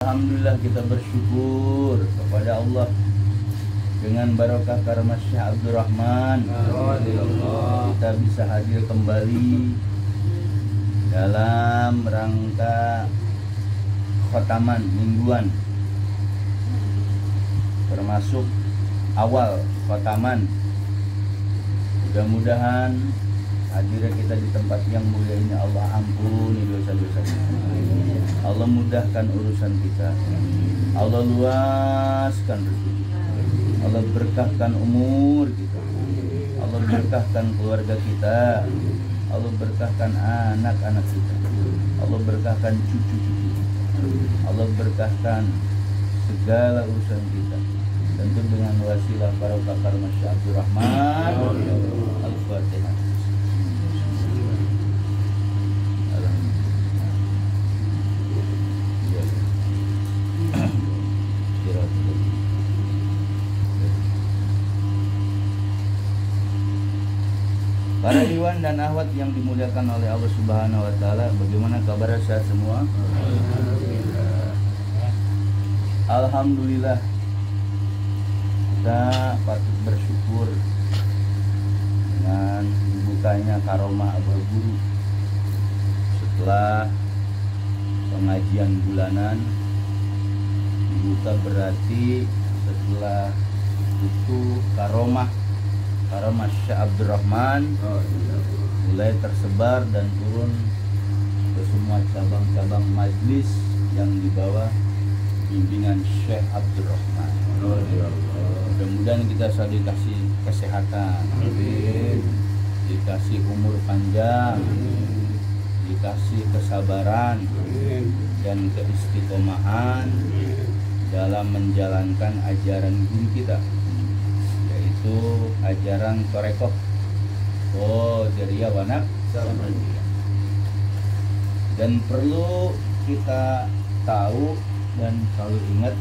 Alhamdulillah kita bersyukur kepada Allah dengan barokah karamah Syekh Abdurrahman. Kita bisa hadir kembali dalam rangka khotaman mingguan, termasuk awal khotaman. Mudah-mudahan hadirnya kita di tempat yang mulia ini Allah ampuni dosa-dosa kita. Allah mudahkan urusan kita. Allah luaskan rezeki. Allah berkahkan umur kita. Allah berkahkan keluarga kita. Allah berkahkan anak-anak kita. Allah berkahkan cucu-cucu kita. Allah berkahkan segala urusan kita. Tentu dengan wasilah barokah karamah Syekh Abdurrahman. Al-Fatihah. Para iwan dan ahwat yang dimuliakan oleh Allah Subhanahu wa taala, bagaimana kabar sehat semua? Alhamdulillah. Kita patut bersyukur dengan dibukanya karomah Abah Guru setelah pengajian bulanan. Dibuka berarti setelah itu karomah Syekh Abdurrahman mulai tersebar dan turun ke semua cabang-cabang majlis yang di bawah bimbingan Syekh Abdurrahman. Mudah-mudahan kita selalu dikasih kesehatan, dikasih umur panjang, dikasih kesabaran dan keistiqomahan dalam menjalankan ajaran guru kita, yaitu ajaran Torekoh Qadiriyah wa Naqsyabandiyah. Dan perlu kita tahu dan selalu ingat,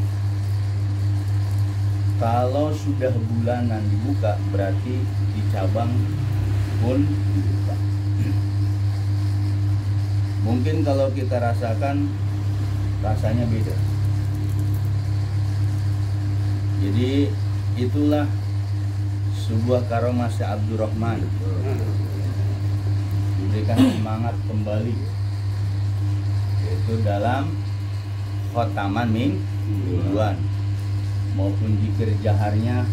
kalau sudah bulanan dibuka berarti di cabang pun dibuka. Mungkin kalau kita rasakan rasanya beda. Jadi itulah sebuah karomah Syekh Abdurrahman, diberikan semangat kembali, yaitu dalam khotaman mingguan maupun zikir jaharnya,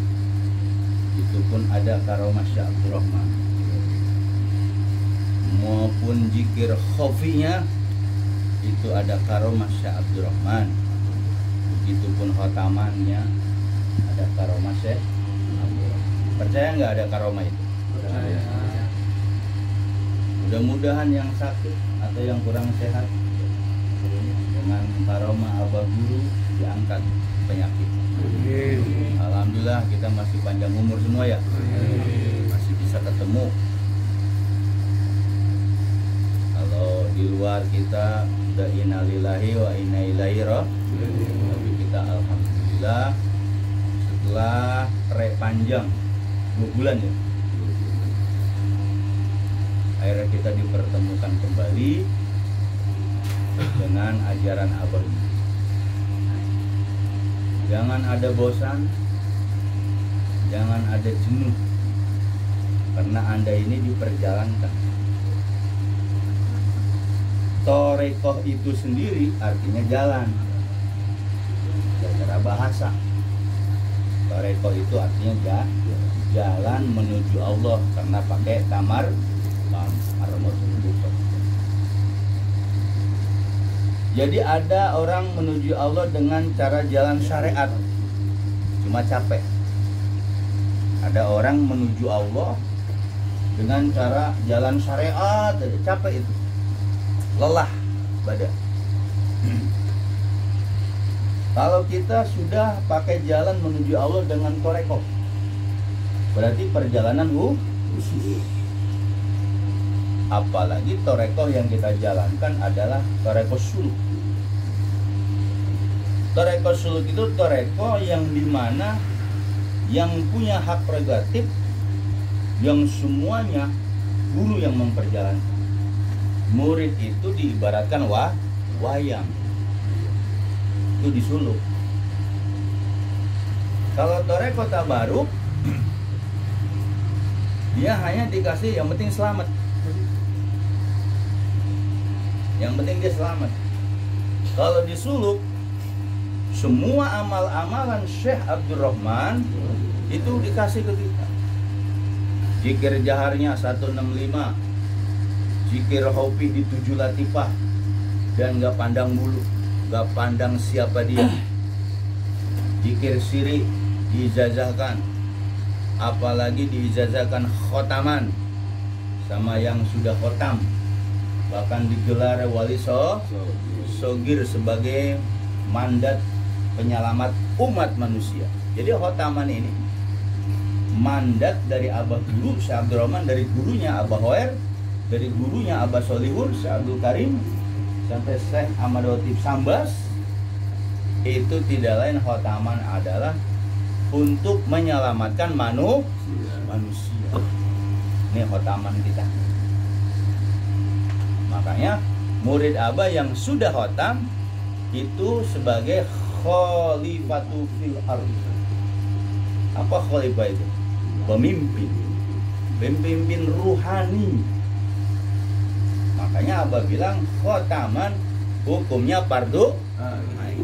itu pun ada karomah Syekh Abdurrahman, maupun zikir khofinya itu ada karomah Syekh Abdurrahman. Begitupun khotamannya ada karomah Syekh Abdurrahman. Percaya nggak ada karomah itu? Percaya. Mudah-mudahan yang sakit atau yang kurang sehat dengan karomah Abah Guru diangkat penyakit. Alhamdulillah kita masih panjang umur semua ya, masih bisa ketemu. Kalau di luar kita udah innalillahi wa inna ilaihi raji'un, tapi kita alhamdulillah setelah panjang 2 bulan ya, akhirnya kita dipertemukan kembali dengan ajaran Abah. Jangan ada bosan, jangan ada jenuh, karena Anda ini diperjalankan. Torekoh itu sendiri artinya jalan, secara bahasa. Torekoh itu artinya jalan menuju Allah, karena pakai tamar. Jadi ada orang menuju Allah dengan cara jalan syariat, cuma capek. Ada orang menuju Allah dengan cara jalan syariat, capek itu, lelah badan. Kalau kita sudah pakai jalan menuju Allah dengan torekoh, berarti perjalanan khusus. Apalagi torekoh yang kita jalankan adalah torekoh suluk. Torekoh suluk itu torekoh yang dimana yang punya hak prerogatif, yang semuanya guru yang memperjalankan. Murid itu diibaratkan wayang. itu disuluk. Kalau toreko tabaruk, dia hanya dikasih yang penting selamat. Yang penting dia selamat. Kalau disuluk, semua amal-amalan Syekh Abdurrahman itu dikasih ke kita. Zikir jaharnya 165, zikir hopi di 7 latifah, dan gak pandang bulu, gak pandang siapa dia. Zikir siri diijazahkan, apalagi diijazahkan khotaman sama yang sudah khotam, bahkan digelar wali sogir sebagai mandat penyelamat umat manusia. Jadi khotaman ini mandat dari Abah Guru Syekh Abdurrahman, dari gurunya Abah Hoer, dari gurunya Abah Solihun Syekh Abdul Karim, sampai Syekh Ahmad Latif Sambas. Itu tidak lain, khotaman adalah untuk menyelamatkan manusia. Ini khotaman kita. Makanya murid Abah yang sudah khotam itu sebagai khalifatu fil ardh. Apa khalifah itu? Pemimpin ruhani. Makanya Abah bilang khotaman hukumnya fardu ain.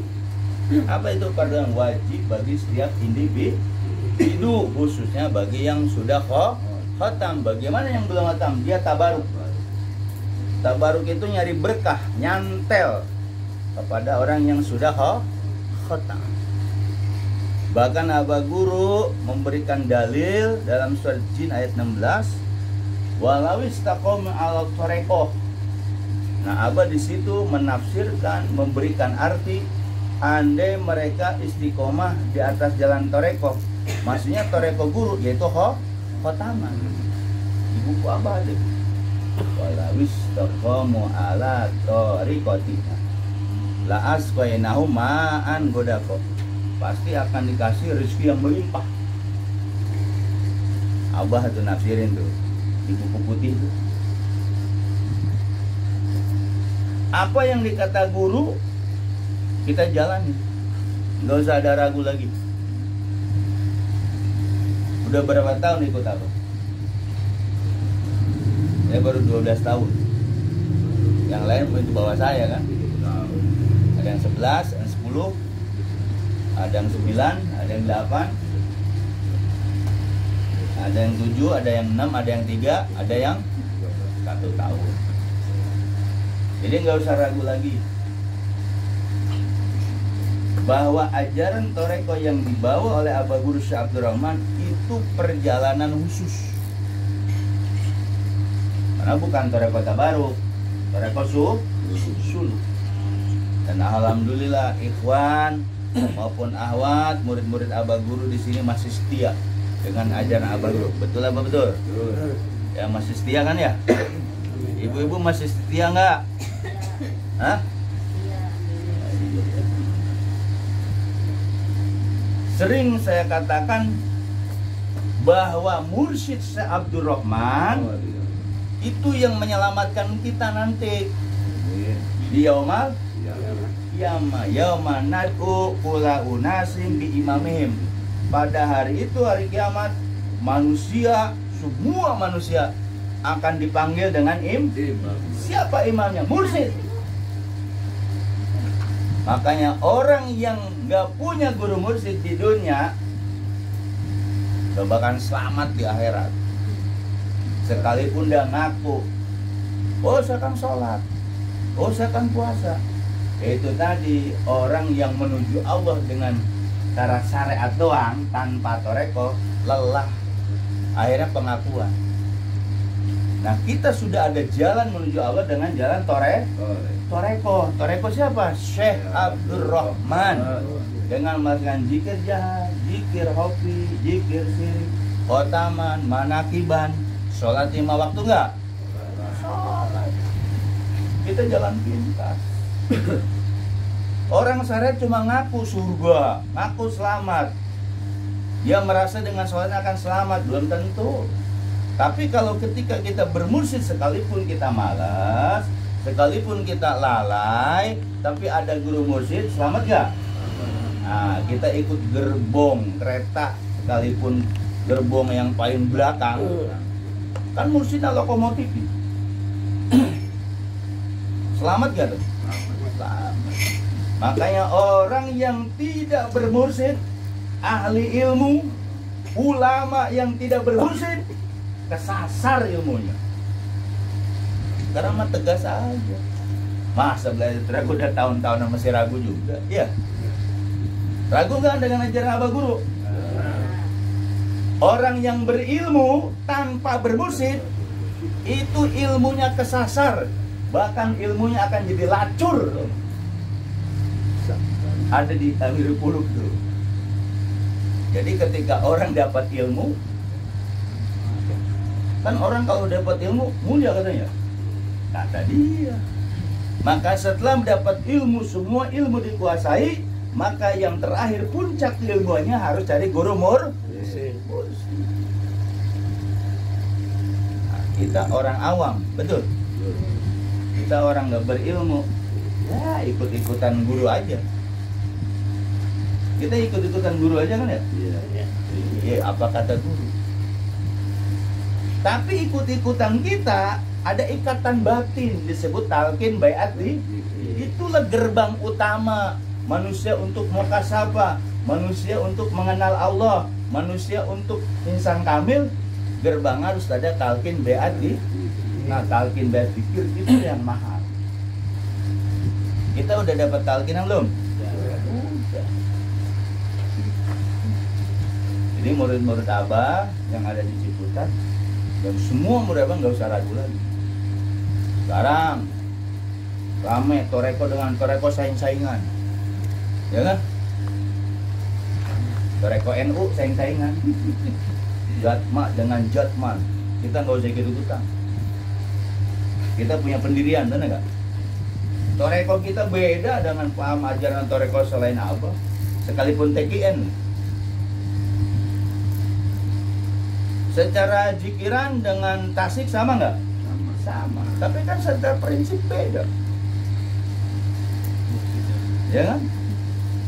Apa itu fardu yang wajib bagi setiap individu, khususnya bagi yang sudah khotam. Bagaimana yang belum khotam? Dia tabaruk. Tabaruk itu nyari berkah, nyantel kepada orang yang sudah khotam. Bahkan Abah Guru memberikan dalil dalam surat Jin ayat 16, walau istaqom ala thariqah. Nah, Abah di situ menafsirkan, memberikan arti, andai mereka istiqomah di atas jalan thariqah. Maksudnya thariqah guru yaitu khotaman. Di buku Abah ada. Walau istaqomu ala thariqatina la asqainahum ma'an godaqo. Pasti akan dikasih rezeki yang melimpah. Abah itu nafsirin tuh di buku putih tuh. Apa yang dikata guru kita jalani, nggak usah ada ragu lagi. Udah berapa tahun ikut Abah? Saya baru 12 tahun. Yang lain itu bawah saya kan. Ada yang 11, yang 10, ada yang 9, ada yang 8, ada yang 7, ada yang 6, ada yang 3, ada yang 1 tahun. Jadi nggak usah ragu lagi bahwa ajaran thariqah yang dibawa oleh Abah Guru Syekh Abdurrahman itu perjalanan khusus. Karena bukan thariqah tabaruk, thariqah suluk. Dan alhamdulillah ikhwan maupun ahwat, murid-murid Abah Guru di sini masih setia dengan ajaran Abah Guru. Betul apa betul? Ya masih setia kan ya? Ibu-ibu masih setia nggak? Hah? Sering saya katakan bahwa mursyid Syekh Abdurrahman itu yang menyelamatkan kita nanti di yaumal yauma nad'u kula unasim bi imamihim. Pada hari itu, hari kiamat, manusia, semua manusia akan dipanggil dengan siapa imamnya? Mursyid. Makanya orang yang gak punya guru mursyid di dunia gak bakal selamat di akhirat. Sekalipun dia ngaku, oh saya kan sholat, oh saya kan puasa. Itu tadi orang yang menuju Allah dengan cara syariat doang tanpa thariqah lelah, akhirnya pengakuan. Nah kita sudah ada jalan menuju Allah dengan jalan thariqah. Thariqah siapa? Syekh Abdurrahman, dengan melakukan zikir jahat, zikir hofi, zikir siri, khotaman, manakiban, sholat 5 waktu enggak? Sholat. Kita jalan pintas. Orang syariat cuma ngaku surga, ngaku selamat. Dia merasa dengan sholatnya akan selamat, belum tentu. Tapi kalau ketika kita bermursyid, sekalipun kita malas, sekalipun kita lalai, tapi ada guru mursyid, selamat gak? Nah, kita ikut gerbong kereta, sekalipun gerbong yang paling belakang, kan mursyidnya lokomotif. Selamat gak tuh? Selamat. Makanya orang yang tidak bermursyid, ahli ilmu, ulama yang tidak bermursyid, kesasar ilmunya. Karena mah tegas aja. Masa belajar aku udah tahun-tahun masih ragu juga. Iya. Ragu nggak dengan ajaran Abah Guru? Orang yang berilmu tanpa bermursyid, itu ilmunya kesasar, bahkan ilmunya akan jadi lacur. Ada di Amirul Qulub tuh. Jadi ketika orang dapat ilmu, kan orang kalau dapat ilmu mulia katanya. Kata dia. Maka setelah mendapat ilmu, semua ilmu dikuasai, maka yang terakhir puncak ilmunya harus cari guru mursyid. Nah, kita orang awam, betul. Kita orang nggak berilmu, ya ikut-ikutan guru aja. Kita ikut-ikutan guru aja kan ya? Iya. Apa kata guru? Tapi ikut-ikutan kita ada ikatan batin, disebut talqin bai'at. Itulah gerbang utama manusia untuk mukasabah, manusia untuk mengenal Allah, manusia untuk insan kamil. Gerbang harus ada talqin bai'at. Nah, talqin bai'at zikir itu yang mahal. Kita udah dapat talqinan belum? Udah. Jadi murid-murid Abah yang ada di Ciputat, dan semua murid Abah nggak usah ragu lagi. Sekarang rame toreko dengan toreko saing-saingan, ya kan? Toreko NU saing-saingan, Jatma dengan Jatman, kita nggak usah ikut-ikutan. Kita punya pendirian, benar nggak? Toreko kita beda dengan paham ajaran toreko selain Abah, sekalipun TKN. Secara jikiran dengan tasik sama nggak? Sama. Tapi kan secara prinsip beda. Ya kan?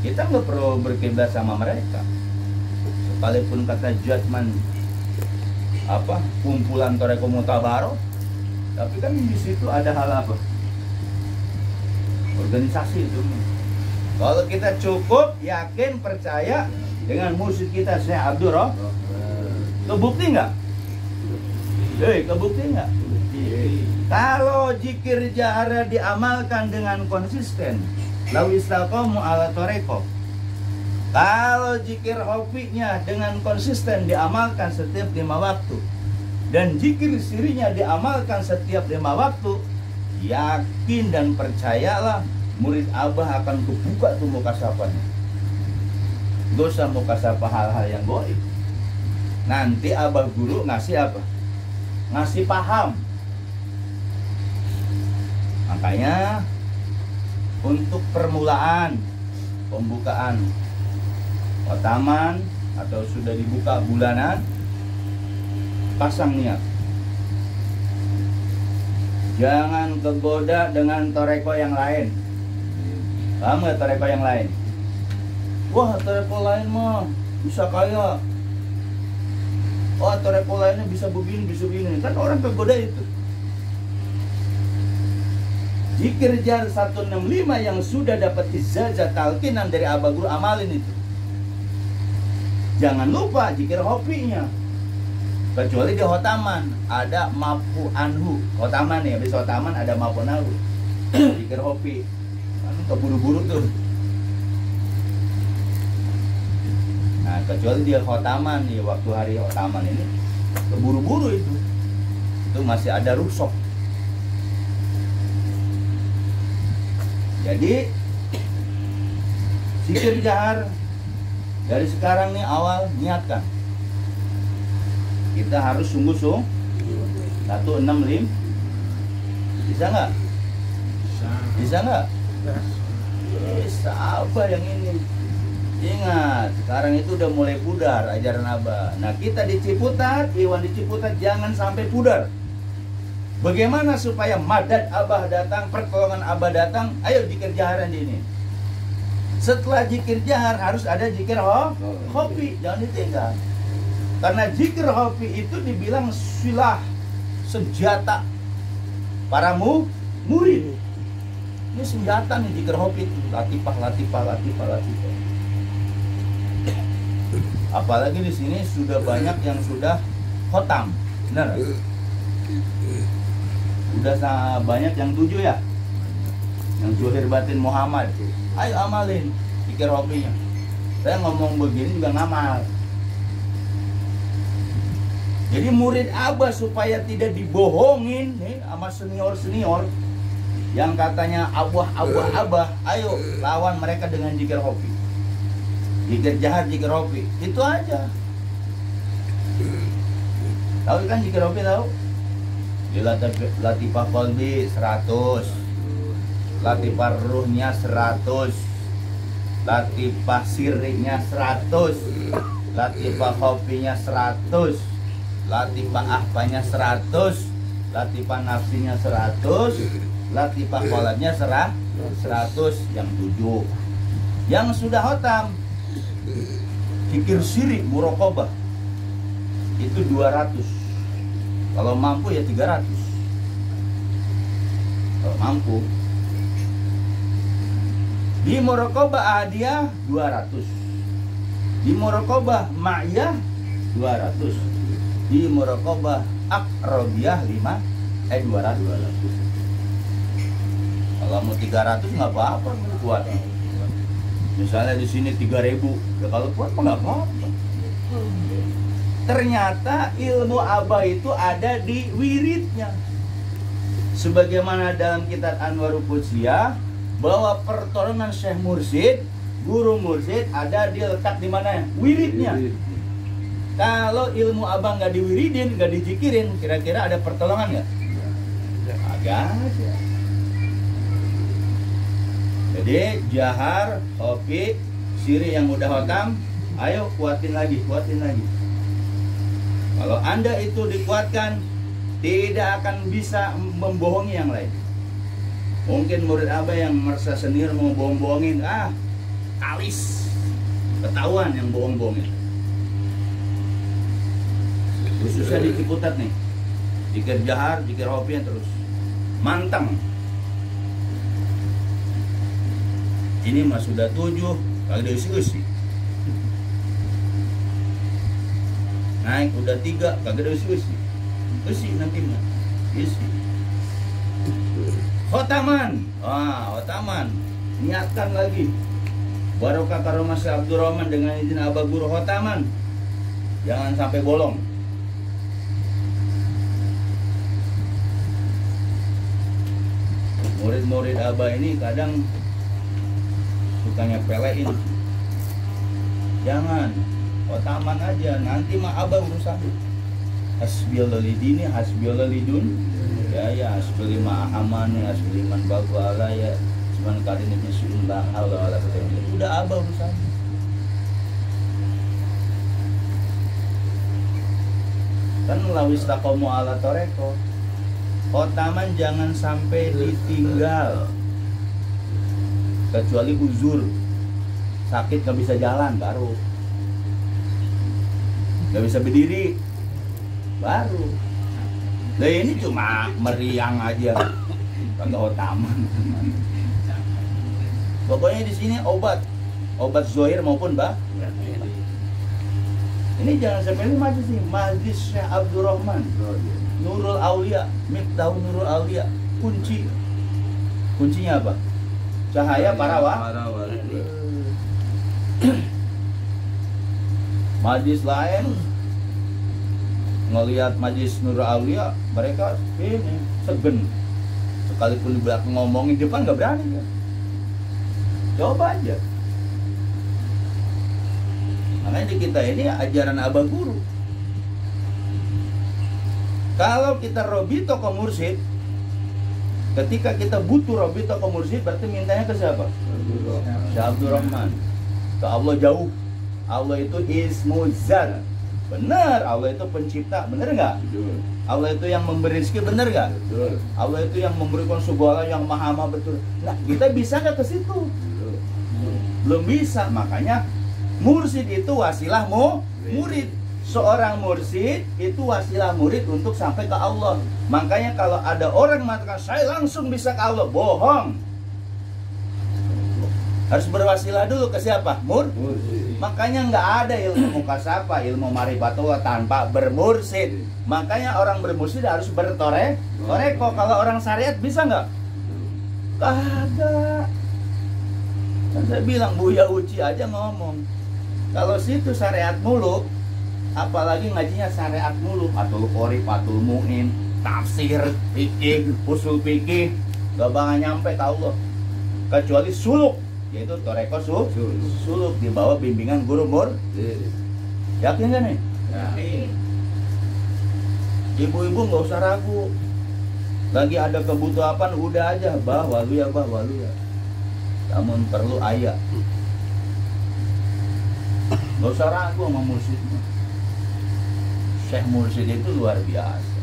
Kita nggak perlu berkiblat sama mereka. Sekalipun kata Jatman apa kumpulan toreko mutabaro, tapi kan di situ ada hal apa? Organisasi itu. Kalau kita cukup yakin percaya dengan mursyid kita Syekh Abdul Rahman, kebukti nggak? Kebukti nggak? Kalau zikir jahara diamalkan dengan konsisten, law istaqamu ala toreko. Kalau zikir hofinya dengan konsisten diamalkan setiap 5 waktu, dan zikir sirinya diamalkan setiap 5 waktu, yakin dan percayalah murid Abah akan kebuka tuh mukasafahnya. Gak usah mukasafah hal-hal yang goib. Nanti Abah Guru ngasih apa? Ngasih paham. Makanya untuk permulaan, pembukaan khotaman atau sudah dibuka bulanan, pasang niat. Jangan kegoda dengan toreko yang lain. Paham gak toreko yang lain? Wah, toreko lain mah bisa kaya. Oh, toreko lainnya bisa begini, bisa begini. Kan orang kegoda itu. Zikir jar 165 yang sudah dapat ijazah talqinan dari Abah Guru, amalin itu. Jangan lupa zikir hofinya. Kecuali di khotaman ada mafu anhu. Khotaman ya, habis khotaman ada mafu anhu. Zikir hofi. Kan keburu-buru tuh. Nah, kecuali dia khotaman nih, waktu hari khotaman ini keburu-buru itu. Itu masih ada rukshoh. Jadi zikir jahar dari sekarang nih awal niatkan. Kita harus sungguh-sungguh 165. Bisa nggak? Bisa nggak? Bisa. Apa yang ini? Ingat, sekarang itu udah mulai pudar ajaran Abah. Nah, kita di Ciputat, Iwan di Ciputat jangan sampai pudar. Bagaimana supaya madad Abah datang, pertolongan Abah datang? Ayo zikir jaharan di ini. Setelah zikir jahar harus ada zikir khofi, jangan ditinggal. Karena zikir khofi itu dibilang silah, senjata para murid. Ini senjata nih zikir khofi itu, latifah. Apalagi di sini sudah banyak yang sudah khotam, benar? Udah banyak yang 7 ya, yang Zuhir Batin Muhammad. Ayo amalin zikir khofinya. Saya ngomong begini juga ngamal. Jadi murid Abah supaya tidak dibohongin nih sama senior yang katanya Abah, ayo lawan mereka dengan zikir khofi. Zikir jahar, zikir khofi, itu aja. Tahu kan zikir khofi, tahu? Di latifah qalbi 100, latifah ruhnya 100, latifah sirrinya 100, latifah khofinya 100, latifah ahfanya 100, latifah nafsinya 100, latifah kolabnya 100, yang 7. Yang sudah khotam zikir syirik muraqabah itu 200. Kalau mampu ya 300. Kalau mampu. Di muraqabah adiyah 200. Di muraqabah ma'iyah 200. Di muraqabah aqrabiyah 200. Kalau mau 300 nggak apa-apa, kuat. Misalnya di sini 3.000, ya kalau kuat mah nggak apa-apa. Ternyata ilmu Abah itu ada di wiridnya. Sebagaimana dalam kitab Anwarul Qudsiyah bahwa pertolongan Syekh Mursyid, guru mursyid ada di letak di mana? Wiridnya. Kalau ilmu Abah nggak diwiridin, nggak dizikirin, kira-kira ada pertolongan nggak? Agak aja. Jadi jahar, khofi, siri yang udah khotam, ayo kuatin lagi. Kalau Anda itu dikuatkan, tidak akan bisa membohongi yang lain. Mungkin murid Abah yang merasa senior mau bohong-bohongin, alis, ketahuan yang bohong-bohongin. Khususnya di Ciputat nih, zikir jahar, zikir khofi terus mantang. Ini mah sudah 7, kagak diusi-usi. Naik udah 3, kagak diusi-usi. Usi nanti mah, isi. Khotaman, khotaman. Niatkan lagi. Barokah karomah Syekh Abdurrahman dengan izin Abah Guru khotaman. Jangan sampai bolong. Murid-murid Abah ini kadang sukanya pelein. Jangan, khotaman aja, nanti mah Abah urusan. Hasbiyallahu lidini, hasbiyallahu lidun. Ya hasbiyallahu ahamani, hasbiyallahu bagu alaya, cuman kadin ibn su'ullah haula wala quwwata illa billah. Udah Abah urusan. Kan lawis taqamu ala toreko. Khotaman jangan sampai ditinggal. Kecuali uzur, sakit nggak bisa jalan baru, nggak bisa berdiri baru. Nah ini cuma meriang aja, kagak khotaman. Pokoknya di sini obat zohir maupun ini jangan sampai ini majlis nih, majlis Syekh Abdurrahman, Nurul Aulia, Miftahun Nurul Aulia, kuncinya apa? Cahaya para wali. Majlis lain ngelihat majlis Nurul Aulia, mereka ini segen. Sekalipun di belakang ngomongin, depan nggak berani ya. Coba aja. Makanya di kita ini ajaran Abah Guru. Kalau kita robi toko mursyid, ketika kita butuh robi toko mursyid, berarti mintanya ke siapa? Syekh Abdurrahman. Ke Allah jauh. Allah itu ismu zat. Benar, Allah itu pencipta. Benar nggak? Allah itu yang memberi rezeki. Benar nggak? Allah itu yang memberikan segala yang maha betul. Nah, kita bisa nggak ke situ? belum bisa. Makanya mursyid itu wasilah murid. Seorang mursyid itu wasilah murid untuk sampai ke Allah. Makanya kalau ada orang mengatakan saya langsung bisa ke Allah, bohong. Harus berwasilah dulu ke siapa? Mursyid. Makanya nggak ada ilmu mukasafah, ilmu marifatullah tanpa bermursyid. Makanya orang bermursyid harus bertoreko. Kalau orang syariat bisa nggak? Kagak. Kan saya bilang Buya Uci aja ngomong, kalau situ syariat mulu, apalagi ngajinya syariat mulu, Fathul Qorib, Fathul Mu'in, tafsir, fikih, usul fikih, gak bakal nyampe ke Allah. Kecuali suluk, yaitu toreko suluk di bawah bimbingan guru Yakin gak nih? Yakin. Ibu-ibu gak usah ragu. Lagi ada kebutuhan udah aja, bah walu ya. Namun perlu ayat. Gak usah ragu sama mursyidnya. Syekh mursyid itu luar biasa.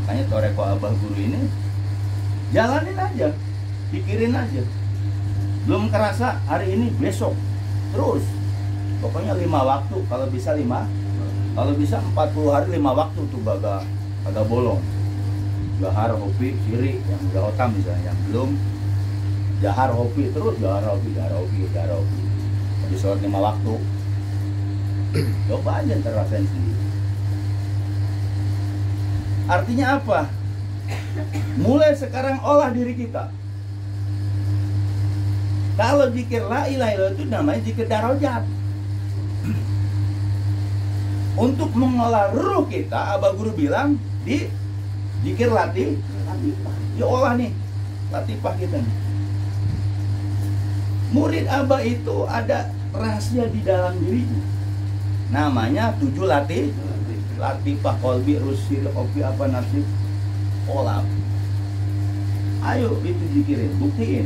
Makanya toreko abah guru ini jalanin aja, pikirin aja. Belum kerasa hari ini, besok terus. Pokoknya 5 waktu, kalau bisa 5. Kalau bisa 40 hari 5 waktu tuh agak bolong. Jahar, hobi, kiri, yang udah otam misalnya, yang belum jahar, hobi, terus jahar, hobi. Habis sholat 5 waktu. Coba aja terasain sendiri. Artinya apa? Mulai sekarang olah diri kita. Kalau zikir la ilaha illallah itu namanya zikir darajat. Untuk mengolah ruh kita, Abah Guru bilang di zikir latifah. Ya olah nih latifah kita nih. Murid Abah itu ada rahasia di dalam dirinya. Namanya 7 latifah, kolbi, rusil, kopi, apa nasib, olah. Ayo itu zikirin, buktiin.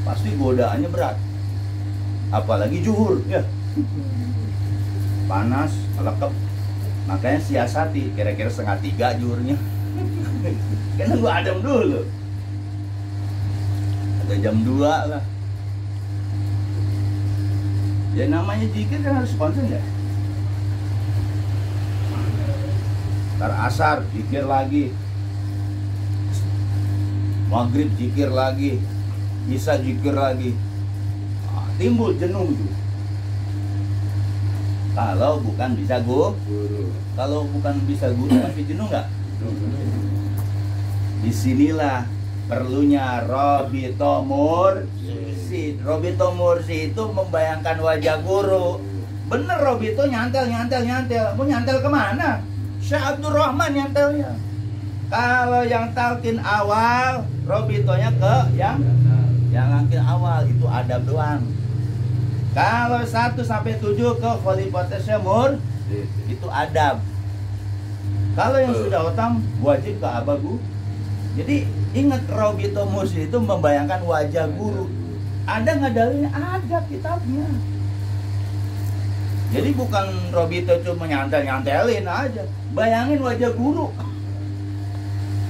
Pasti godaannya berat. Apalagi zuhur, ya. Panas, melekep. Makanya siasati, kira-kira 2:30 zuhurnya. Karena gua adem dulu. Ada jam 2 lah. Ya namanya zikir kan harus konsen ya. Ntar asar, zikir lagi. Maghrib zikir lagi. Isya zikir lagi. Nah, timbul jenuh itu. Kalau bukan bisa guru. Kalau bukan bisa guru masih jenuh nggak? Disinilah perlunya Robito Mursyid. Robito Mursyid itu membayangkan wajah guru. Bener Robito nyantel. Mau nyantel kemana? Syekh Abdul Rahman nyantelnya. Kalau yang talqin awal, Robitonya ke yang talqin awal itu adab doang. Kalau 1 sampai 7 ke Khalifatul Syamur itu adab. Kalau yang sudah otam wajib ke Abah Guru. Jadi ingat Robito Mursyid itu membayangkan wajah guru. Ada nggak dalilnya? Ada kitabnya. Jadi bukan Robito cuma nyantelin aja. Bayangin wajah guru.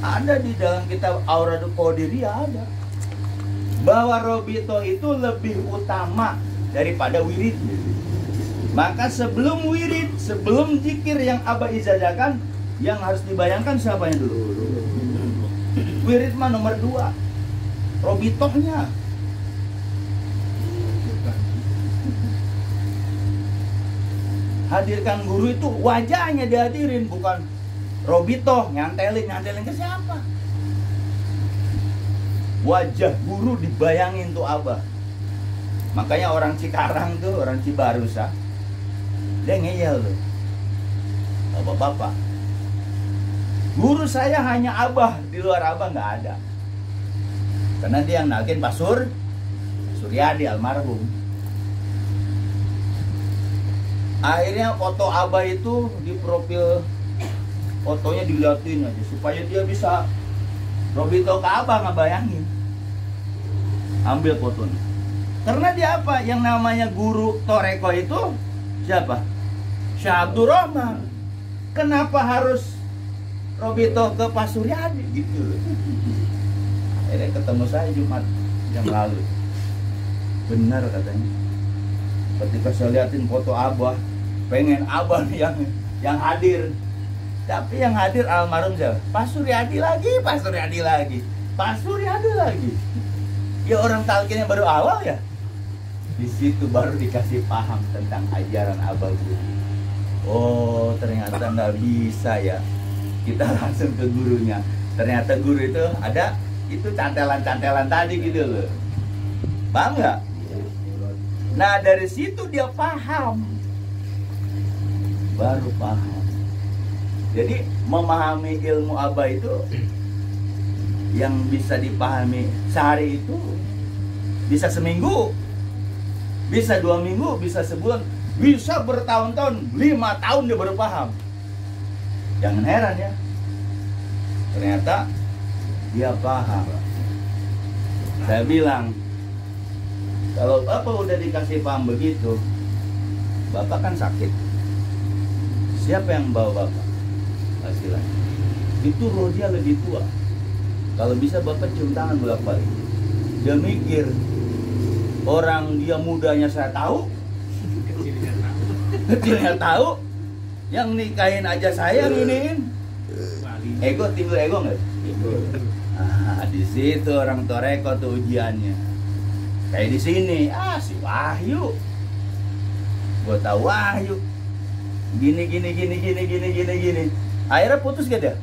Ada di dalam kitab Auradul Qadiriyah ada. Bahwa Robito itu lebih utama daripada wirid. Maka sebelum wirid, sebelum zikir yang Abah izazakan, yang harus dibayangkan siapanya dulu? Wirid mah nomor 2. Robitohnya. Hadirkan guru itu wajahnya dihadirin, bukan Robito nyantelin ke siapa? Wajah guru dibayangin tuh Abah. Makanya orang Cikarang tuh, orang Cibarusa, dia ngeyel tuh. Bapak-bapak, guru saya hanya Abah, di luar Abah nggak ada. Karena dia yang nalkin Pak Suryadi almarhum. Akhirnya foto Abah itu di profil fotonya diliatin aja supaya dia bisa Robito ke Abah ngebayangin. Ambil fotonya. Karena dia apa? Yang namanya guru toreko itu siapa? Syekh Abdul Rahman. Kenapa harus Robito ke Pak Suryadi gitu? Akhirnya ketemu saya Jumat yang lalu. Benar katanya. Ketika saya liatin foto Abah, pengen Abah nih yang hadir. Tapi yang hadir almarhum siapa? Pak Suryadi lagi, Pak Suryadi lagi, Pak Suryadi lagi. Ya orang talkinnya baru awal ya. Di situ baru dikasih paham tentang ajaran Abah Guru. Oh ternyata nggak bisa ya kita langsung ke gurunya. Ternyata guru itu ada itu cantelan-cantelan tadi gitu loh. Paham nggak? Nah dari situ dia paham, baru paham. Jadi memahami ilmu Abah itu yang bisa dipahami sehari itu bisa seminggu, bisa 2 minggu, bisa sebulan, bisa bertahun-tahun, 5 tahun dia baru paham. Jangan heran ya, ternyata dia paham. Saya bilang, kalau Bapak udah dikasih paham begitu, Bapak kan sakit. Siapa yang bawa Bapak? Laki-laki. Itu roh dia lebih tua. Kalau bisa Bapak cium tangan bolak-balik. Dia mikir, orang dia mudanya saya tahu, kecilnya tahu, yang nikahin aja saya nginiin. Ego, timbul ego nggak? Di situ orang toreko tuh ujiannya. Kayak di sini, si Wahyu. Gua tahu Wahyu. Gini. Akhirnya putus gak dia?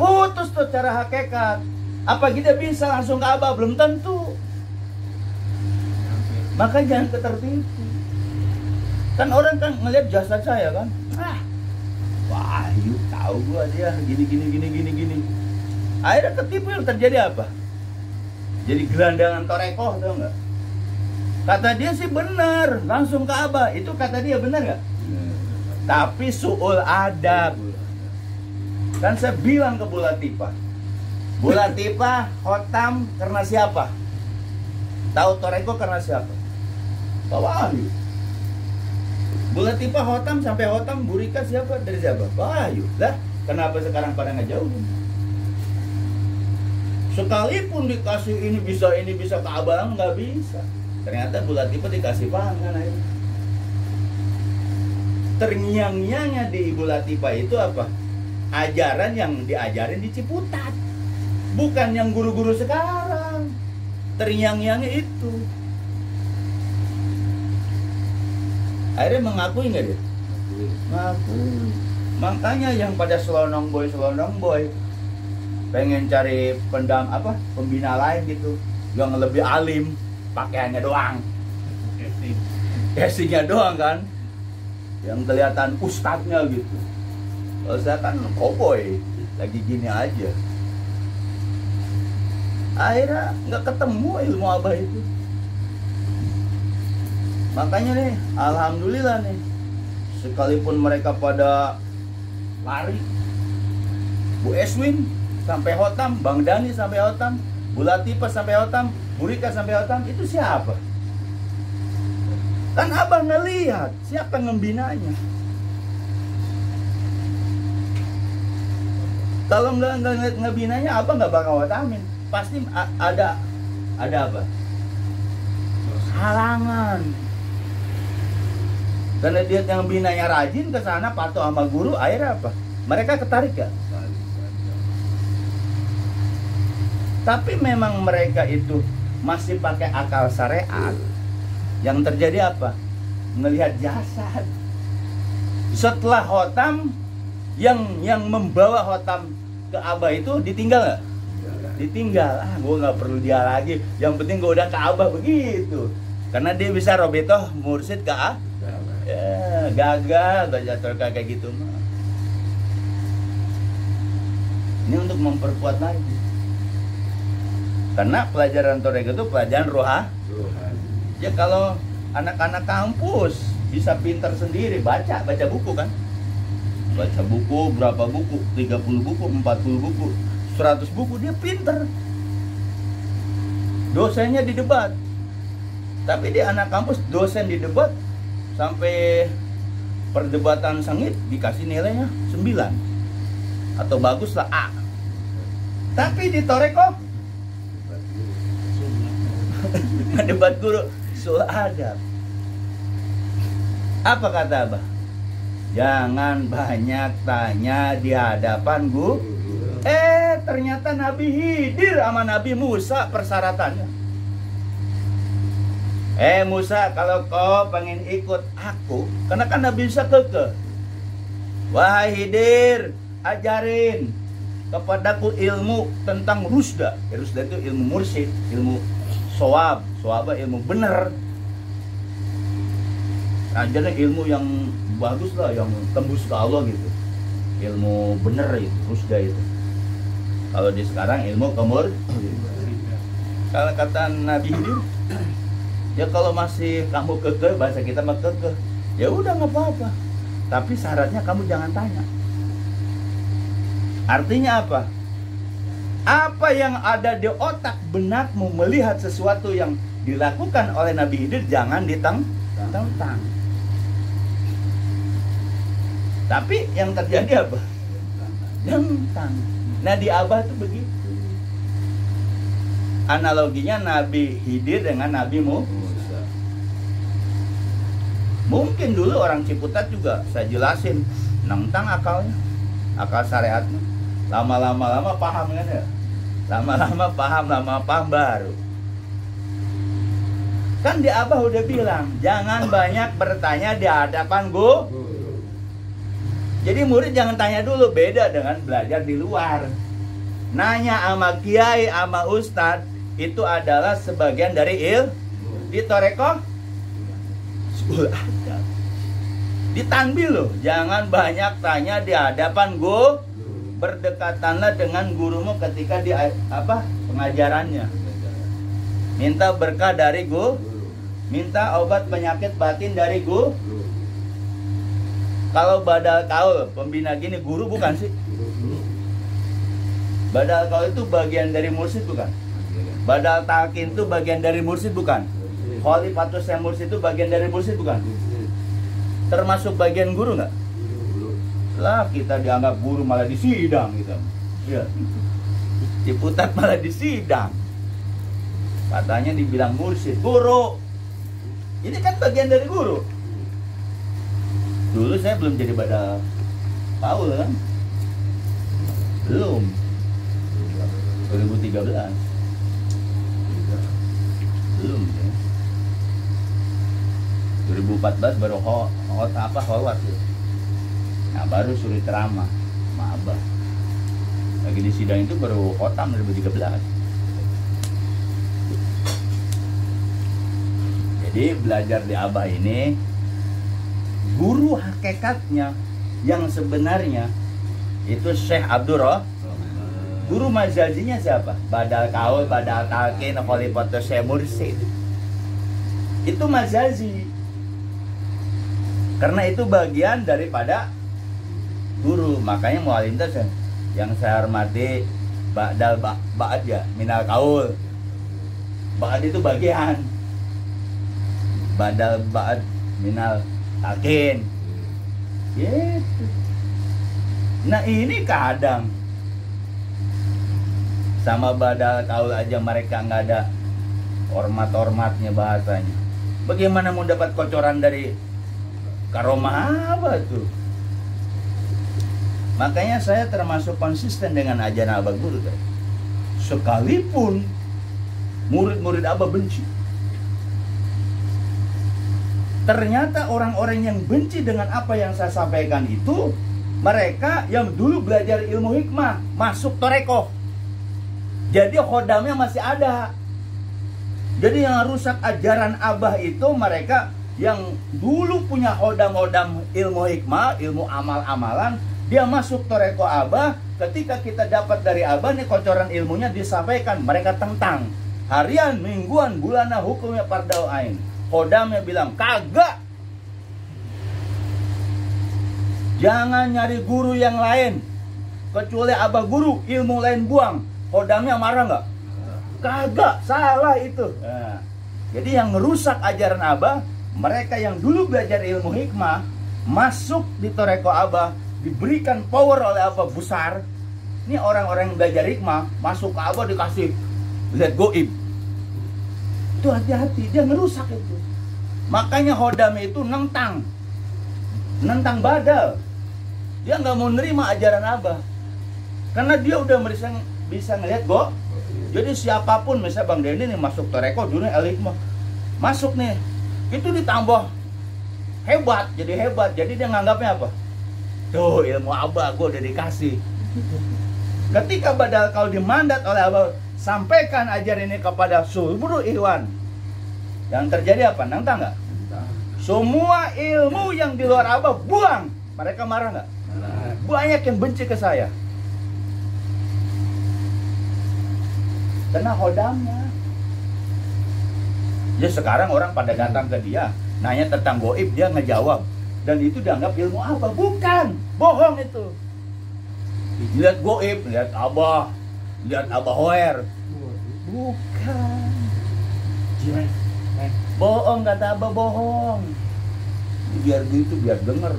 Putus tuh cara hakikat. Apa kita bisa langsung ke Abah? Belum tentu. Maka jangan ketertipu. Kan orang kan ngeliat jasad saya kan. Wahyu tahu gua dia gini. Akhirnya ketipu, yang terjadi apa? Jadi gelandangan torekoh, tau nggak? Kata dia sih benar, langsung ke Abah. Itu kata dia benar nggak? Tapi su'ul adab. Kan saya bilang ke Bu Latifah, Bu Latifah khotam karena siapa? Tahu toreko karena siapa? Pak Wahyu. Bu Latifah khotam sampai khotam, Bu Rika siapa? Dari siapa? Pak Wahyu. Lah, kenapa sekarang pada ngejauhin? Sekalipun dikasih ini bisa ke abang, nggak bisa. Ternyata Bu Latifah dikasih paham kan akhirnya. Terngiang-ngiangnya di Ibu Latifah itu apa? Ajaran yang diajarin di Ciputat, bukan yang guru-guru sekarang. Terngiang-ngiangnya itu. Akhirnya mengakui nggak dia? Mengakui. Makanya yang pada selonong boy pengen cari pembina lain gitu, yang lebih alim, pakaiannya doang, casingnya doang kan, yang kelihatan ustadznya gitu. Kalau saya kan cowboy, lagi gini aja. Akhirnya nggak ketemu ilmu Abah itu. Makanya nih, alhamdulillah nih, sekalipun mereka pada lari, Bu Eswin sampai khotam, Bang Dani sampai khotam, Bu Latifah sampai khotam, Bu Rika sampai khotam, itu siapa? Kan Abah ngelihat siapa yang membinanya. Kalau nggak ngebinanya, Abah nggak bakal khotamin. Pasti ada apa? Halangan. Karena dia yang binanya rajin ke sana, patuh sama guru, akhirnya apa? Mereka ketarik gak? Tapi memang mereka itu masih pakai akal syariat. Yang terjadi apa? Melihat jasad. Setelah khotam, yang membawa khotam ke Abah itu ditinggal nggak? Ditinggal. Gue nggak perlu dia lagi. Yang penting gue udah ke Abah begitu. Karena dia bisa robetoh mursid ke Abah. Ya, gagal baca toreka kayak gitu mah. Ini untuk memperkuat lagi. Karena pelajaran toreka itu pelajaran rohani. Ya kalau anak-anak kampus bisa pintar sendiri, baca buku kan. Baca buku, berapa buku? 30 buku, 40 buku, 100 buku, dia pintar. Dosennya di debat. Tapi di anak kampus dosen di debat sampai perdebatan sengit dikasih nilainya 9 atau bagus lah A. Tapi di toreko debat guru Su'ul adab. Apa kata Abah? Jangan banyak tanya di hadapan guru. Ternyata Nabi Khidir sama Nabi Musa persyaratannya. Musa, kalau kau pengen ikut aku, karena kan Nabi Musa kekeh. Wahai Khidir, ajarin kepadaku ilmu tentang rusda. Rusda itu ilmu mursyid, ilmu soab, ilmu bener. Ajarnya ilmu yang bagus lah, yang tembus ke Allah gitu. Ilmu bener itu, rusda itu. Kalau di sekarang ilmu kemur. Kalau kata Nabi Khidir, ya kalau masih kamu kekeh, bahasa kita mah kekeh, ya udah nggak apa-apa. Tapi syaratnya kamu jangan tanya. Artinya apa? Apa yang ada di otak benakmu melihat sesuatu yang dilakukan oleh Nabi Khidir, jangan ditentang. Tapi yang terjadi apa? Tentang. Nah di Abah itu begitu. Analoginya Nabi Khidir dengan Nabi Musa. Mungkin dulu orang Ciputat juga saya jelasin nentang akalnya, akal syariatnya. Lama-lama paham kan ya? Lama-lama paham baru. Kan di Abah udah bilang, jangan banyak bertanya di hadapan guru. Jadi murid jangan tanya dulu, beda dengan belajar di luar. Nanya sama kiai, sama ustadz, itu adalah sebagian dari di toreko Su'ul adab. Ditanbih loh, jangan banyak tanya di hadapan guru. Berdekatanlah dengan gurumu ketika di pengajarannya. Minta berkah dari guru, minta obat penyakit batin dari guru. Kalau badal kaul, pembina gini guru bukan sih? Badal kaul itu bagian dari mursyid bukan? Badal talqin itu bagian dari mursyid bukan? Khalifatus yang mursyid itu bagian dari mursyid bukan? Termasuk bagian guru nggak? Lah kita dianggap guru malah disidang gitu. Ya. Ciputat malah disidang. Katanya dibilang mursyid, guru. Ini kan bagian dari guru. Dulu saya belum jadi badal kaul kan? Belum. 2013. Belum ya. 2014 baru kholwat ya. Nah baru suruh ceramah sama Abah. Lagi di sidang itu baru khotam 2013. Jadi belajar di Abah ini, guru hakikatnya yang sebenarnya itu Syekh Abdurrahman. Guru majazinya siapa? Badal kaul, badal talqin, khalifatus Syekh mursyid. Itu majazi. Karena itu bagian daripada guru. Makanya mualim itu yang saya hormati ba'dal ba'ad ya, minal kaul. Ba'ad itu bagian. Badal ba'ad minal talqin. Gitu. Nah ini kadang sama badal kaul aja mereka nggak ada hormat-hormatnya bahasanya. Bagaimana mau dapat kocoran dari karomah apa tuh? Makanya saya termasuk konsisten dengan ajaran Abah Guru. Sekalipun murid-murid Abah benci, ternyata orang-orang yang benci dengan apa yang saya sampaikan itu mereka yang dulu belajar ilmu hikmah, masuk torekoh. Jadi khodamnya masih ada. Jadi yang rusak ajaran Abah itu mereka yang dulu punya khodam-khodam ilmu hikmah, ilmu amal-amalan. Dia masuk torekoh Abah. Ketika kita dapat dari Abah nih kocoran ilmunya disampaikan, mereka tentang. Harian, mingguan, bulanan hukumnya fardhu ain. Khodamnya bilang, kagak. Jangan nyari guru yang lain. Kecuali Abah Guru, ilmu lain buang. Khodamnya marah nggak? Kagak, salah itu. Nah, jadi yang merusak ajaran Abah, mereka yang dulu belajar ilmu hikmah, masuk di torekoh Abah, diberikan power oleh Abah besar. Ini orang-orang yang belajar hikmah, masuk ke Abah dikasih lihat goib. Itu hati-hati, dia ngerusak itu. Makanya Hodam itu nentang badal. Dia nggak mau nerima ajaran Abah. Karena dia udah bisa ngelihat kok. Jadi siapapun, misalnya Bang Denny nih masuk Toreko dulu Al-Hikmah, masuk nih, itu ditambah hebat, jadi hebat. Jadi dia nganggapnya apa? Tuh ilmu Abah gue udah dikasih. Ketika badal kau dimandat oleh Abah, sampaikan ajaran ini kepada seluruh Ikhwan. Yang terjadi apa? Nantang nggak? Semua ilmu yang di luar Abah buang. Mereka marah nggak? Banyak yang benci ke saya. Karena Hodamnya. Jadi sekarang orang pada datang ke dia, nanya tentang goib, dia ngejawab. Dan itu dianggap ilmu Abah. Bukan, bohong itu. Lihat goib, lihat Abah Hoer. Bukan. Bohong, kata Abah, bohong. Biar gitu, biar denger.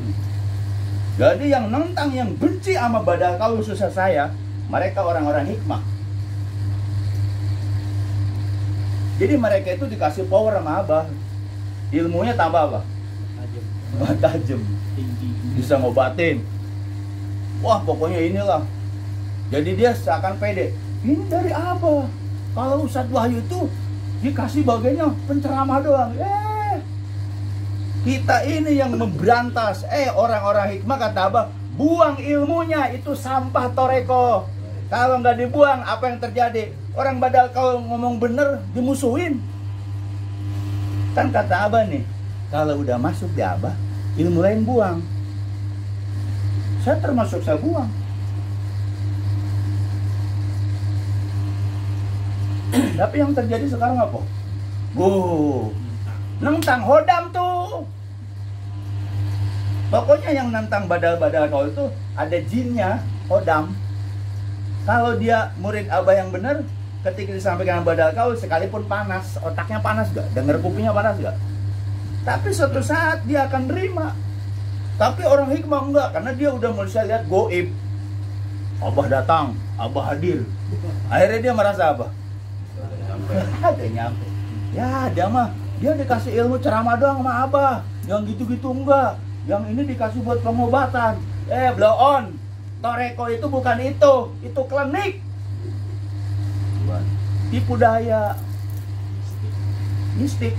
Jadi yang nentang, yang benci sama badal kau susah saya, mereka orang-orang hikmah. Jadi mereka itu dikasih power sama Abah. Ilmunya tambah apa? Tajam. Bisa ngobatin. Wah, pokoknya inilah. Jadi dia seakan pede. Ini dari Abah. Kalau Ustadz Wahyu itu dikasih bagiannya penceramah doang. Kita ini yang memberantas. Orang-orang hikmah kata Abah, buang ilmunya, itu sampah Toreko. Kalau nggak dibuang, apa yang terjadi? Orang badal kalau ngomong bener dimusuhin. Kan kata Abah nih, kalau udah masuk di Abah, ilmu lain buang. Saya termasuk, saya buang. Tapi yang terjadi sekarang apa? Nentang Hodam tuh. Pokoknya yang nentang badal-badal kau itu ada jinnya, Hodam. Kalau dia murid Abah yang benar, ketika disampaikan badal kau sekalipun panas, otaknya panas gak? Dengar kupingnya panas gak? Tapi suatu saat dia akan terima. Tapi orang hikmah enggak, karena dia udah mulai lihat goib. Abah datang, Abah hadir. Akhirnya dia merasa apa? Ada nyampe. Ya dia dikasih ilmu ceramah doang sama Abah. Yang gitu-gitu enggak. Yang ini dikasih buat pengobatan. Blow on. Toreko itu bukan itu klinik. Tipu daya. Mistik.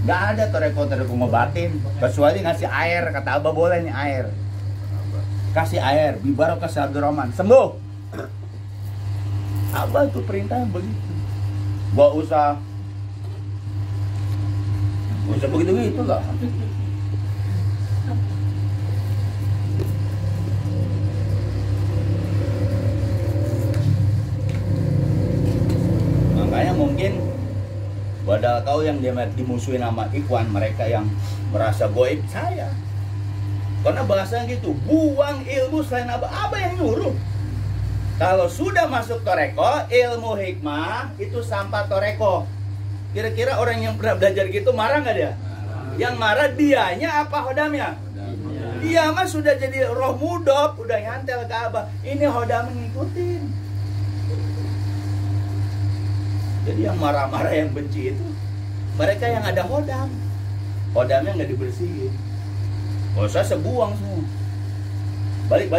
Nggak ada Toreko ngobatin, kecuali ngasih air. Kata Abah boleh nih air. Kasih air, bibarokah Abdurrahman, sembuh. Abah tuh perintahnya begitu. Gak usah begitu-gitu lah. Makanya mungkin badal kau yang dimusuhin sama Ikhwan, mereka yang merasa goib saya. Karena bahasanya gitu, buang ilmu selain Abah yang nyuruh. Kalau sudah masuk Toreko, ilmu hikmah itu sampah Toreko. Kira-kira orang yang pernah belajar gitu marah nggak dia? Yang marah dianya apa Hodamnya? Dia mah sudah jadi roh mudok, udah nyantel ke Abah. Ini Hodam ngikutin. Jadi yang marah-marah, yang benci itu mereka yang ada Hodam. Hodamnya nggak dibersihin. Kalau saya sebuang semua. Balik.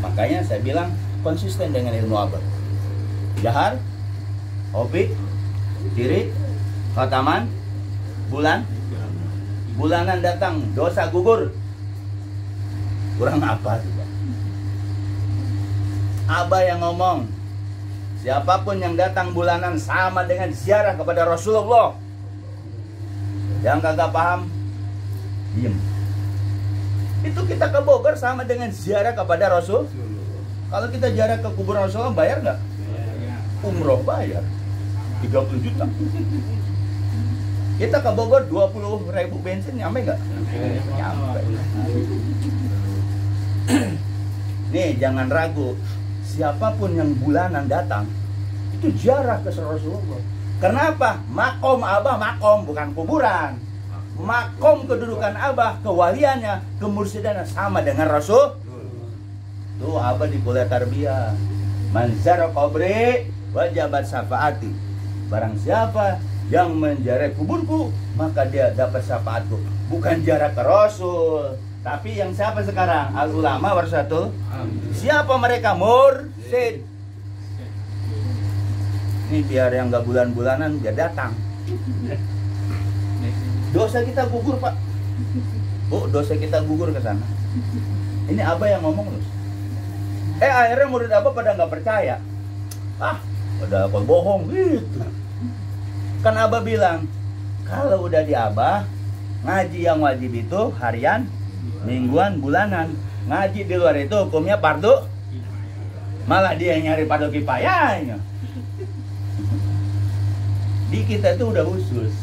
Makanya saya bilang konsisten dengan ilmu Abah. Jahar, hobi, ciri, khataman, bulanan datang, dosa gugur. Kurang apa? Abah yang ngomong, siapapun yang datang bulanan sama dengan ziarah kepada Rasulullah. Yang kagak paham, diem. Itu kita ke Bogor sama dengan ziarah kepada Rasul. Kalau kita ziarah ke kuburan Rasulullah bayar nggak? Umroh bayar 30 juta. Kita ke Bogor 20.000 bensin nyampe nggak? Nyampe. Nih jangan ragu, siapapun yang bulanan datang itu ziarah ke Rasulullah. Kenapa? Makom Abah, makom bukan kuburan. Makom kedudukan Abah, kewaliannya, kemursidannya sama dengan Rasul. Tuh Abah di kuliah tarbiyah. Manzar qabri wajabat syafaati. Barang siapa yang menziarahi kuburku, maka dia dapat syafaatku. Bukan ziarah ke Rasul, tapi yang siapa sekarang? Al ulama warasatul. Siapa mereka? Mursid. Ini biar yang nggak bulan-bulanan dia datang. Dosa kita gugur, Pak. Bu, dosa kita gugur ke sana. Ini Abah yang ngomong loh. Akhirnya murid Abah pada nggak percaya. Pada apa bohong gitu. Kan Abah bilang, kalau udah di Abah, ngaji yang wajib itu harian, mingguan, bulanan. Ngaji di luar itu hukumnya fardu. Malah dia yang nyari fardu kifayahnya. Di kita itu udah khusus.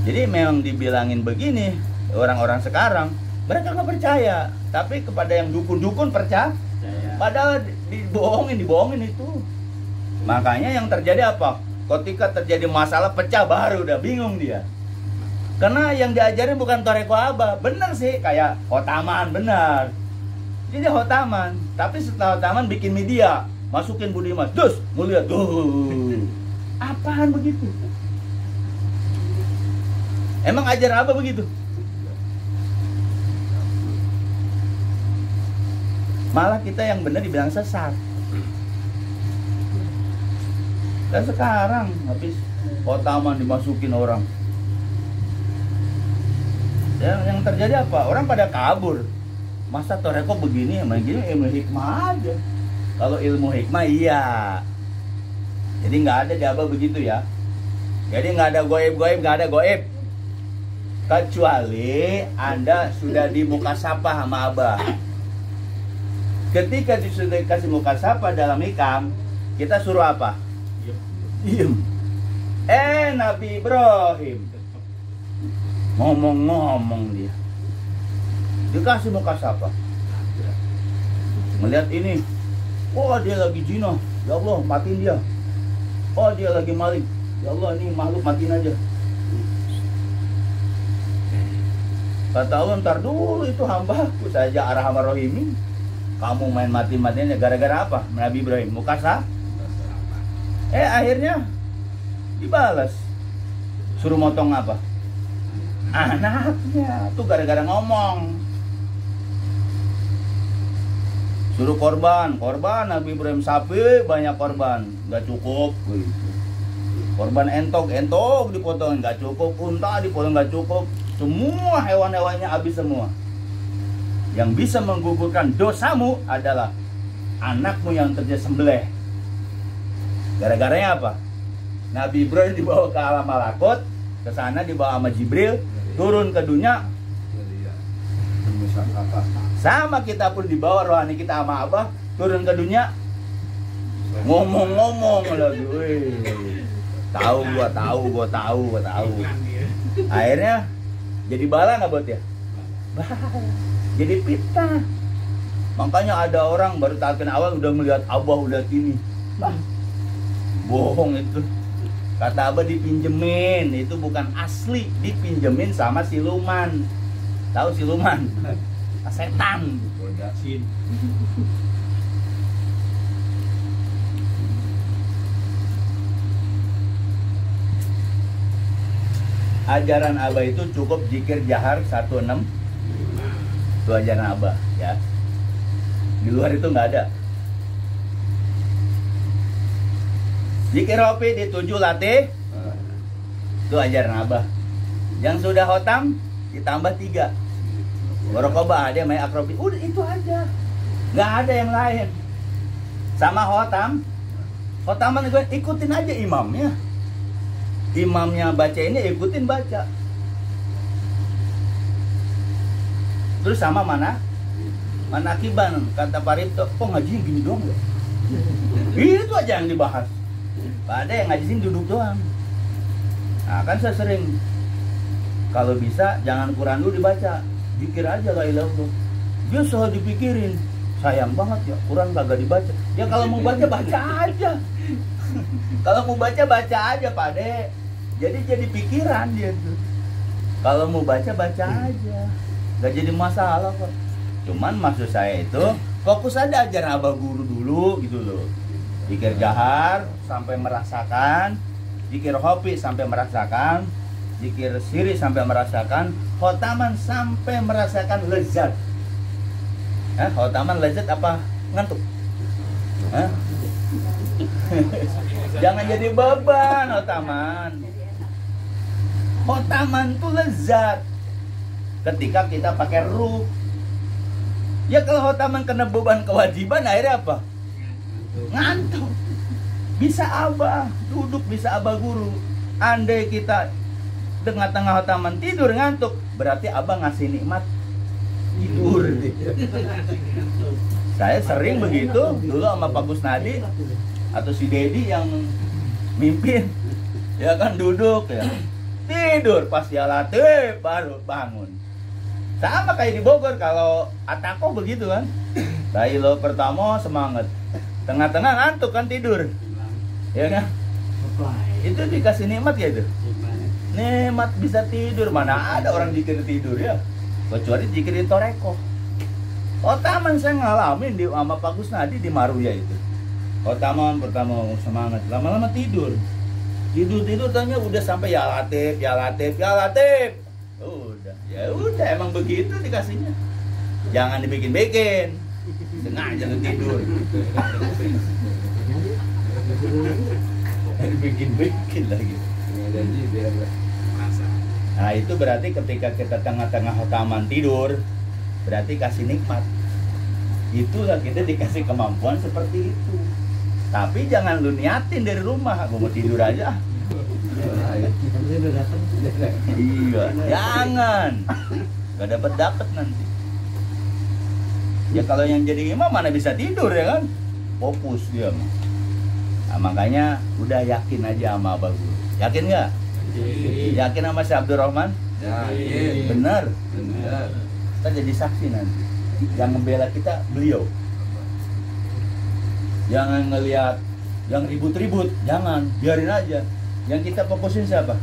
Jadi memang dibilangin begini, orang-orang sekarang mereka nggak percaya, tapi kepada yang dukun-dukun percaya. Padahal dibohongin itu. Makanya yang terjadi apa? Ketika terjadi masalah pecah baru udah bingung dia. Karena yang diajarin bukan toreko Abah. Bener sih, kayak khotaman, benar. Jadi khotaman, tapi setelah khotaman bikin media, masukin Budi Mas, dus, mulia tuh. Apaan begitu? Emang ajar apa begitu? Malah kita yang benar dibilang sesat. Dan sekarang habis khotaman dimasukin orang. Yang terjadi apa? Orang pada kabur. Masa toreko begini, emang gini ilmu hikmah aja. Kalau ilmu hikmah iya. Jadi nggak ada di Abah begitu ya. Jadi nggak ada goib-goib, nggak ada goib. Kecuali Anda sudah di mukasafah sama Abah. Ketika sudah dikasih mukasafah dalam hikam, kita suruh apa? Diem. Nabi Ibrahim ngomong-ngomong dia. Dikasih mukasafah. Melihat ini, dia lagi zina, ya Allah matiin dia. Dia lagi maling, ya Allah ini makhluk matiin aja. Kata Allah, ntar dulu itu hambaku saja arhamar rahimin. Kamu main mati-matiannya gara-gara apa? Nabi Ibrahim mukasafah. Akhirnya dibalas. Suruh motong apa? Anaknya. Tuh gara-gara ngomong. Suruh korban Nabi Ibrahim sapi banyak korban, nggak cukup. Korban entok dipotong nggak cukup, unta dipotong nggak cukup. Semua hewan-hewannya habis semua. Yang bisa menggugurkan dosamu adalah anakmu yang terjadi sembelih. Gara-garanya apa? Nabi Ibrahim dibawa ke alam malakut, ke sana dibawa sama Jibril, turun ke dunia. Sama kita pun dibawa rohani kita sama Abah, turun ke dunia. Ngomong-ngomong lagi. Gua tahu. Akhirnya jadi bala nggak buat ya? Jadi fitnah. Makanya ada orang baru tahapan awal udah melihat Abah udah gini. Bohong itu. Kata Abah dipinjemin, itu bukan asli, dipinjemin sama siluman. Tahu siluman? Setan. Ajaran Abah itu cukup zikir jahar 16. Itu ajaran Abah ya. Di luar itu nggak ada. Zikir ropi di 7 latih. Itu ajaran Abah. Yang sudah khotam ditambah 3. Warokobah ada main akrobi. Udah itu aja. Nggak ada yang lain. Sama khotam. Khotaman gue ikutin aja imamnya. Imamnya baca ini ikutin baca. Terus sama mana? Manakiban kata Parito, kok ngajinya gini doang ya? Itu aja yang dibahas. Ada yang ngajiin duduk doang. Nah kan saya sering, kalau bisa jangan Quran dulu dibaca, zikir aja la ilaha illallah. Dia selalu dipikirin, sayang banget ya Quran kagak dibaca. Ya kalau mau baca baca aja. Kalau mau baca aja Pak De. Jadi pikiran dia tuh. Kalau mau baca aja. Gak jadi masalah kok. Cuman maksud saya itu Fokus aja ajaran abah guru dulu gitu loh. Zikir jahar sampai merasakan, zikir hopi sampai merasakan, zikir siri sampai merasakan, khotaman sampai merasakan lezat. Khotaman lezat apa? Ngantuk? Jangan jadi beban khotaman. Khotaman tuh lezat ketika kita pakai ruh. Ya kalau khotaman kena beban kewajiban akhirnya apa? Ngantuk. Bisa abah duduk, bisa abah guru. Andai kita tengah-tengah khotaman tidur ngantuk, berarti abah ngasih nikmat tidur. Saya sering begitu dulu sama Pak Kusnadi atau si Dedi yang mimpin, ya kan, duduk ya tidur, pas ya latih baru bangun. Sama kayak di Bogor, kalau Atako begitu kan. Dari lo pertama semangat, tengah-tengah ngantuk kan tidur, ya kan. Itu dikasih nikmat ya itu. Nikmat bisa tidur, mana ada orang zikir tidur ya, kecuali zikirin toreko. Taman saya ngalamin di sama Pak Kusnadi di Maruya itu. Taman pertama semangat, lama-lama tidur. Tidur tanya udah sampai ya latif. Udah emang begitu dikasihnya. Jangan dibikin-bikin. Sengaja lu tidur. Dibikin-bikin lagi. Nah itu berarti ketika kita tengah-tengah khotaman tidur, berarti kasih nikmat. Itulah kita dikasih kemampuan seperti itu. Tapi jangan lu niatin dari rumah, gua mau tidur aja. Iya, jangan. Gak dapat nanti. Ya kalau yang jadi imam mana bisa tidur ya kan? Fokus dia. Nah, makanya udah yakin aja sama Abah Guru. Yakin nggak? Yakin sama si Abdurrahman? Yakin. Benar. Benar. Kita jadi saksi nanti. Yang membela kita beliau. Jangan ngelihat yang ribut-ribut, jangan, biarin aja. Yang kita fokusin siapa?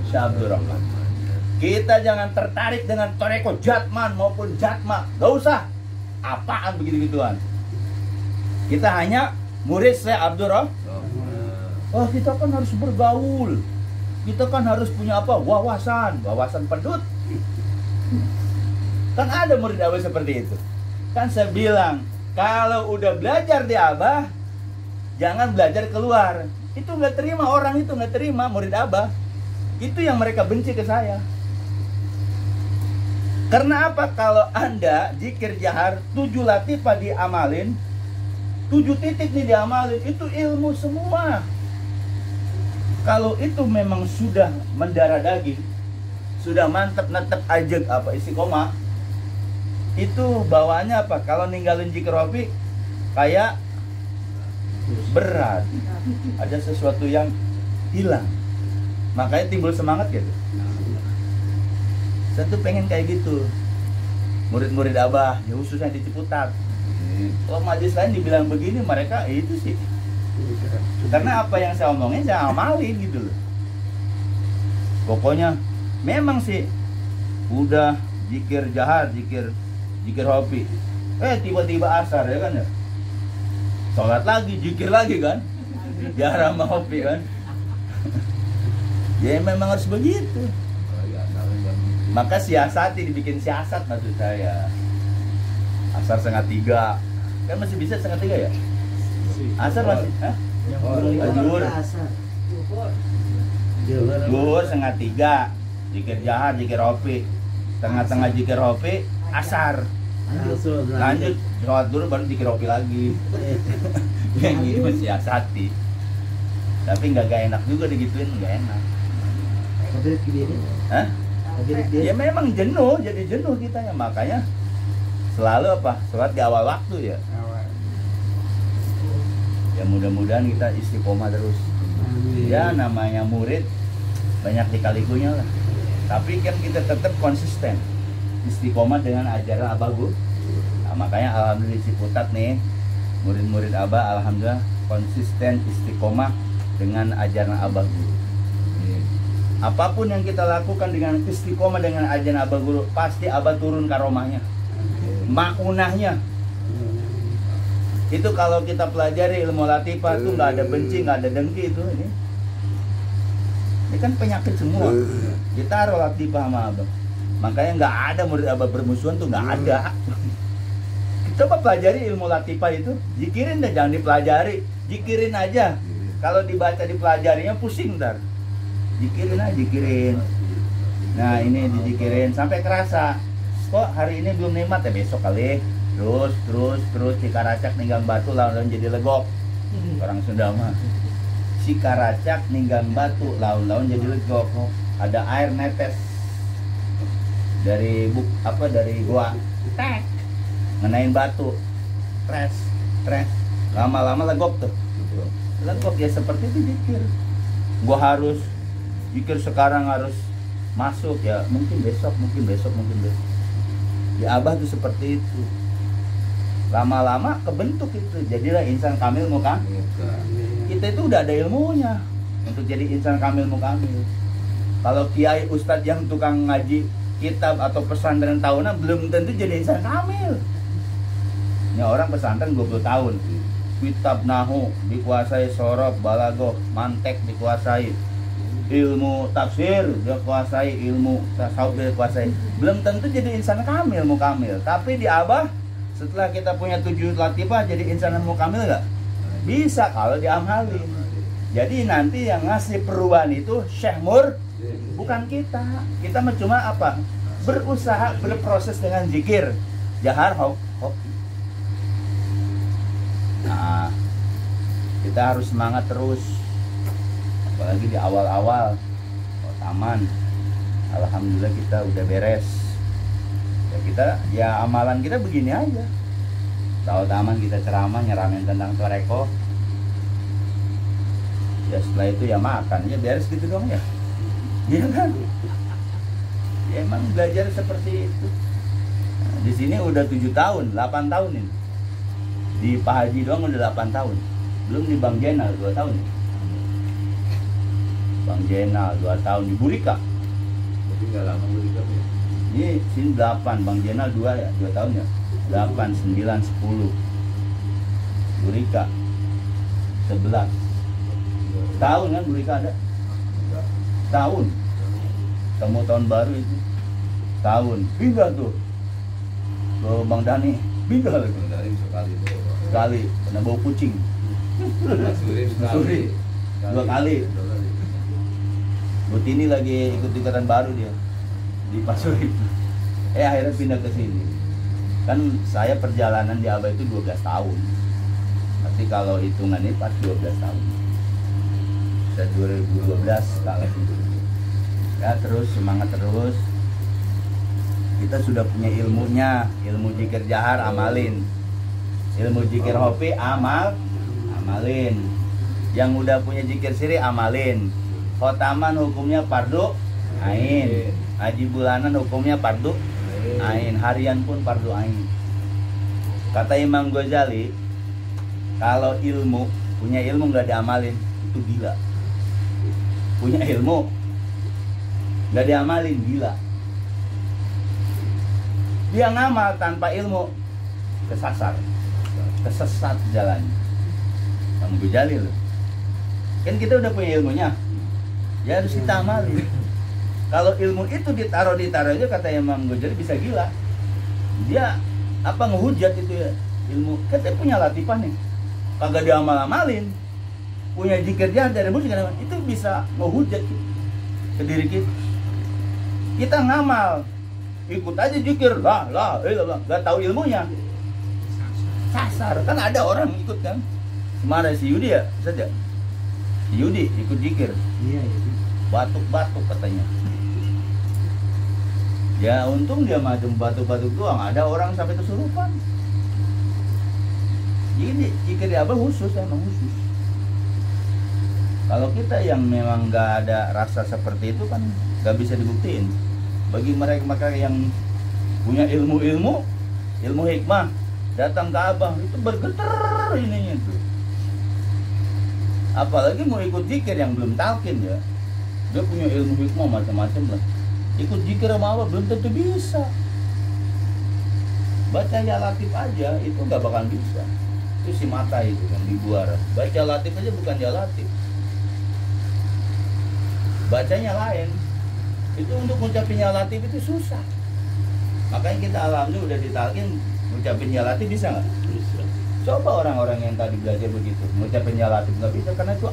Si Abdurrahman. Kita jangan tertarik dengan toreko Jatman maupun Jatma, gak usah. Apaan begitu-gituan. Kita hanya murid saya Abdurrahman. Oh, kita kan harus bergaul. Kita kan harus punya apa? Wawasan pedut. Kan ada murid Abah seperti itu. Kan saya bilang, kalau udah belajar di Abah, jangan belajar keluar. Itu nggak terima, orang itu nggak terima murid Abah. Itu yang mereka benci ke saya. Karena apa? Kalau Anda zikir jahar 7 latifah diamalin, 7 titik nih diamalin, itu ilmu semua. Kalau itu memang sudah mendarah daging, sudah mantep netep ajeg apa istiqomah, itu bawaannya apa? Kalau ninggalin zikir hobi kayak berat, ada sesuatu yang hilang, makanya timbul semangat gitu. Saya tuh pengen kayak gitu, murid-murid Abah, ya khususnya di Ciputat. Kalau majelis lain dibilang begini, mereka itu sih, karena apa yang saya omongin saya amalin gitu loh. Pokoknya memang sih udah zikir jahar, zikir hobi, tiba-tiba asar ya kan ya, sholat lagi, zikir lagi kan, jahar sama hobi kan. Ya memang harus begitu. Maka siasati, dibikin siasat maksud saya. Asar 2:30 kan masih bisa 2:30 ya? Asar masih? Zuhur 2:30, zikir jahar, zikir hobi, tengah-tengah zikir hobi, asar. Lanjut sholat dulu baru zikir hobi lagi. Yang ini masih siasati. Tapi nggak enak juga digituin, nggak enak. Hah? Ya memang jenuh, jadi jenuh kitanya, makanya selalu apa? Sholat di awal waktu ya. Ya mudah-mudahan kita istiqomah terus. Ya namanya murid banyak dikalikunya lah. Tapi kan kita tetap konsisten istiqomah dengan ajaran Abah Guru. Nah, makanya alhamdulillah di Ciputat nih, murid-murid Abah alhamdulillah konsisten istiqomah dengan ajaran Abah Guru. Apapun yang kita lakukan dengan istiqomah dengan ajaran Abah Guru, pasti Abah turun karomahnya, maunahnya. Itu kalau kita pelajari ilmu latifah tuh nggak ada benci, nggak ada dengki itu. Ini kan penyakit semua. Kita taruh latifah sama abah. Makanya nggak ada murid abah bermusuhan tuh, nggak ada. Coba pelajari ilmu latifah itu, jikirin deh, jangan dipelajari, jikirin aja. Kalau dibaca dipelajarinya pusing ntar. Jikirin aja, jikirin. Nah ini dijikirin sampai kerasa. Kok hari ini belum nikmat ya, besok kali. Terus Cikaracak ninggang batu lawan jadi legok. Orang Sunda mah. Cikaracak ninggang batu lawan jadi legok. Ada air netes dari dari gua. Tek. Ngenain batu. Tres. Lama-lama legok tuh. Legok ya seperti itu zikir. Gua harus zikir sekarang harus masuk ya, mungkin besok. Ya abah tuh seperti itu. Lama-lama kebentuk itu, jadilah insan kamil mukamil. Kita itu udah ada ilmunya untuk jadi insan kamil mukamil. Kalau kiai ustadz yang tukang ngaji kitab atau pesantren tahunan belum tentu jadi insan kamil. Ini orang pesantren 20 tahun, kitab nahu dikuasai, sorof, balagoh, mantek dikuasai, ilmu tafsir dia kuasai, ilmu tasawuf dia kuasai, belum tentu jadi insan kamil mukamil. Tapi di abah setelah kita punya 7 latifah jadi insan mukamil nggak? Bisa kalau diamalin. Jadi nanti yang ngasih perubahan itu Syekh Mur, bukan kita. Kita cuma apa? Berusaha berproses dengan zikir, jahar, hoki. Nah, kita harus semangat terus. Apalagi di awal-awal taman. Alhamdulillah kita udah beres. Ya amalan kita begini aja. Tahu taman kita ceramah nyeramin tentang toreko. Ya setelah itu ya makan, ya beres gitu dong ya. Iya kan? Ya emang belajar seperti itu. Nah, di sini udah 7 tahun, 8 tahun ini. Di Pak Haji doang udah 8 tahun. Belum di Bang Jenal 2 tahun. Bang Jenal 2 tahun di Burika. Jadi nggak lama Burika ya? Ini sini 8, Bang Jenal 2 ya, 2 tahun ya. 8, 9, 10. Burika 11. Tahun kan Burika ada? Tahun. Temu tahun baru itu. Tahun. Pindah tuh. Ke Bang Dani, pindah lagi. Bang Dani sekali itu. Sekali, kena bau kucing. Suri. 2 kali. Butini lagi ikut-ikutan baru dia di Pasuruan. Akhirnya pindah ke sini. Kan saya perjalanan di Abah itu 12 tahun. Tapi kalau hitungannya pas 12 tahun. Saya 2012 kalau itu. Ya terus semangat terus. Kita sudah punya ilmunya, ilmu zikir jahar amalin. Ilmu zikir hopi amalin. Yang udah punya zikir siri amalin. Khotaman hukumnya fardu ain. Haji bulanan hukumnya fardu ain. Harian pun fardu ain. Kata Imam Ghazali, kalau punya ilmu nggak diamalin itu gila. Punya ilmu nggak diamalin gila. Dia ngamal tanpa ilmu kesesat jalannya. Imam Ghazali loh. Kan kita udah punya ilmunya. Ya harus kita amalin. Kalau ilmu itu ditaruh aja kata Imam Ghazali bisa gila. Dia ngehujat itu ya ilmu. Kita punya latifah nih. Kagak diamal-amalin. Punya zikir jahar dari musik itu bisa ngehujat ke diri kita. Kita ngamal. Ikut aja zikir lah, enggak tahu ilmunya. Sasar. Kan ada orang ikut kan. Kemarin si Yudi ya, saja. Si Yudi ikut zikir. Iya. Batuk-batuk katanya. Ya untung dia macam batuk-batuk doang. Ada orang sampai kesurupan. Ini zikir Abah khusus, emang khusus. Kalau kita yang memang nggak ada rasa seperti itu kan nggak bisa dibuktiin. Bagi mereka yang punya ilmu hikmah datang ke Abah itu bergetar ininya tuh. Apalagi mau ikut zikir yang belum talqin ya. Dia punya ilmu hikmah macam-macam lah. Ikut zikir sama Abah belum tentu bisa. Baca ya latif aja itu nggak bakal bisa. itu si mata itu kan di Buara. Baca latif aja bukan ya latif, bacanya lain. Itu untuk ngucapin ya latif itu susah. Makanya kita alhamdulillah udah ditalkin ngucapin ya latif bisa nggak? Bisa. Coba orang-orang yang tadi belajar begitu ngucapin ya latif nggak bisa karena itu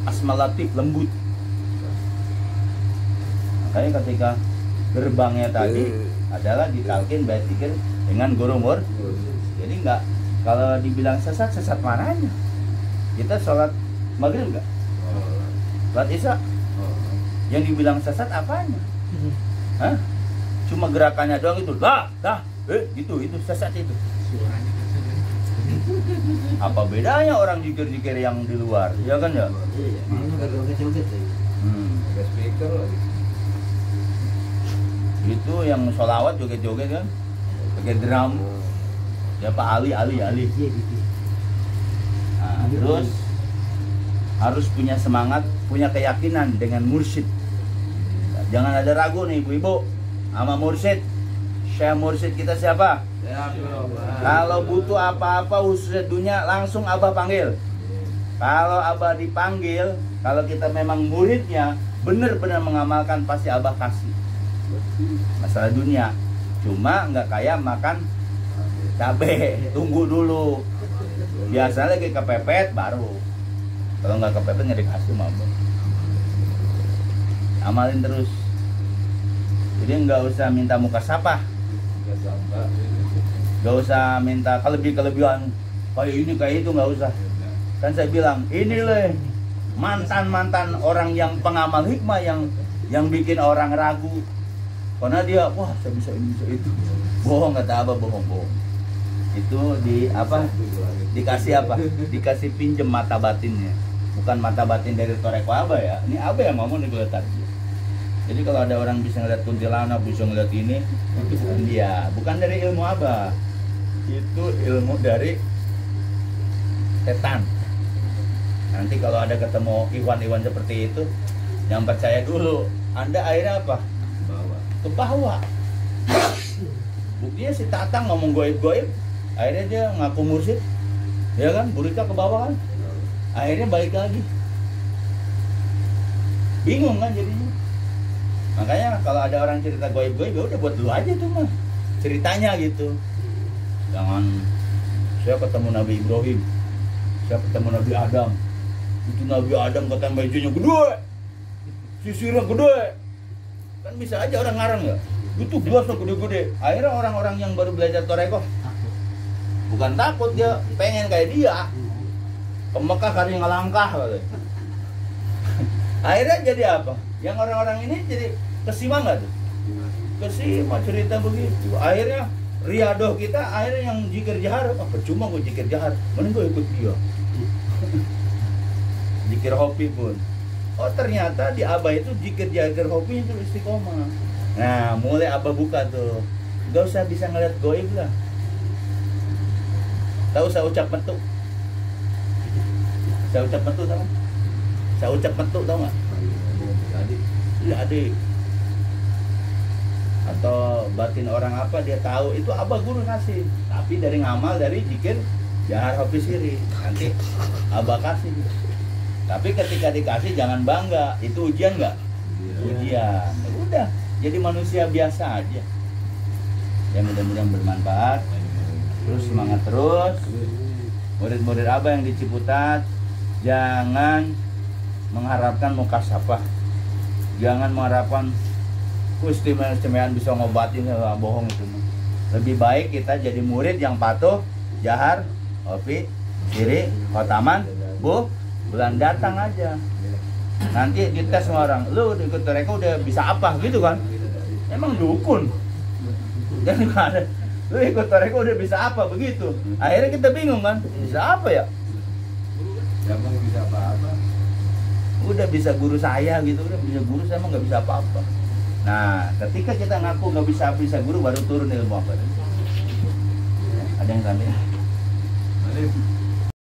asma latif lembut. Makanya ketika gerbangnya tadi adalah ditalkin bait zikir dengan gurumur. Jadi nggak, kalau dibilang sesat mananya? Kita sholat maghrib nggak? Sholat isya? Yang dibilang sesat apanya? Hah? Cuma gerakannya doang itu, gitu, itu sesat itu. Suaranya kan saja. Apa bedanya orang zikir-zikir yang di luar, ya kan ya? Iya, ini nggak joget-joget ya. Ada speaker lagi. Itu yang sholawat joget-joget kan, pakai drum. Ya Pak Ali. Iya gitu. Nah, terus harus punya semangat, punya keyakinan dengan mursyid. Jangan ada ragu nih ibu-ibu sama mursyid. Syekh mursyid kita siapa? Kalau butuh apa-apa khususnya dunia langsung abah panggil. Kalau abah dipanggil, kalau kita memang muridnya benar-benar mengamalkan pasti abah kasih. Masalah dunia, cuma nggak kayak makan cabe, tunggu dulu. Biasanya lagi kepepet baru. Kalau nggak kepepet nggak dikasih mama. Amalin terus. Jadi nggak usah minta muka sapa, nggak usah minta kelebihan kayak ini kayak itu, nggak usah. Kan saya bilang ini loh mantan orang yang pengamal hikmah yang bikin orang ragu. Karena dia, wah saya bisa ini bisa itu. Bohong kata abah, bohong. Itu dikasih apa? Dikasih pinjem mata batinnya. Bukan mata batin dari toreko abah ya. Ini abah yang ngomong nih tadi. Jadi kalau ada orang bisa ngeliat kuntilanak, bisa ngeliat ini, itu bukan dia. Bukan dari ilmu abah. Itu ilmu dari setan. Nanti kalau ada ketemu Iwan seperti itu, yang percaya dulu. Anda akhirnya apa? Ke bawah. Buktinya si Tatang ngomong goib-goib, akhirnya dia ngaku mursyid, ya kan? Burika ke bawah kan? Akhirnya balik lagi. Bingung kan jadinya. Makanya kalau ada orang cerita goib-goib, ya udah buat dulu aja tuh mah ceritanya gitu. Jangan saya ketemu Nabi Ibrahim, saya ketemu Nabi Adam. Itu Nabi Adam katanya bajunya gede, sisirnya gede. Kan bisa aja orang ngarang ya, itu gelasnya gede-gede. Akhirnya orang-orang yang baru belajar toreko bukan takut, dia pengen kayak dia. Ke Mekah kali ngelangkah katanya. Akhirnya jadi apa? Yang orang-orang ini jadi kesima nggak tuh? Kesima cerita begitu. Akhirnya riadoh kita, akhirnya yang zikir jahar, percuma gue zikir jahar, mending gue ikut dia. Zikir hobi pun. Oh ternyata di abah itu zikir hobi itu istiqomah. Nah mulai abah buka tuh, gak usah bisa ngeliat goib lah. Tahu saya ucap metu? Saya ucap metu tau? Saya ucap metu tau nggak? Iya adik. Atau batin orang apa dia tahu, itu abah guru kasih. Tapi dari ngamal, dari zikir jahar hobi siri. Nanti abah kasih. Tapi ketika dikasih jangan bangga, itu ujian nggak? Ujian. Ya udah, jadi manusia biasa aja. Ya mudah-mudahan bermanfaat. Terus semangat terus. Murid-murid abah yang di Ciputat, jangan mengharapkan mukasafah. Jangan mengharapkan keistimewaan bisa ngobatin, bohong itu. Lebih baik kita jadi murid yang patuh, jahar, hobi, siri, khotaman, bulan datang aja. Nanti dites sama orang, lu ikut toreko udah bisa apa gitu kan? Emang dukun. Dan ada, lu ikut toreko udah bisa apa begitu? Akhirnya kita bingung kan, bisa apa ya? Emang bisa apa-apa? Udah bisa guru saya gitu, udah bisa guru saya emang nggak bisa apa-apa. Nah, ketika kita ngaku nggak bisa guru, baru turun ilmu apa? Ada yang tanya?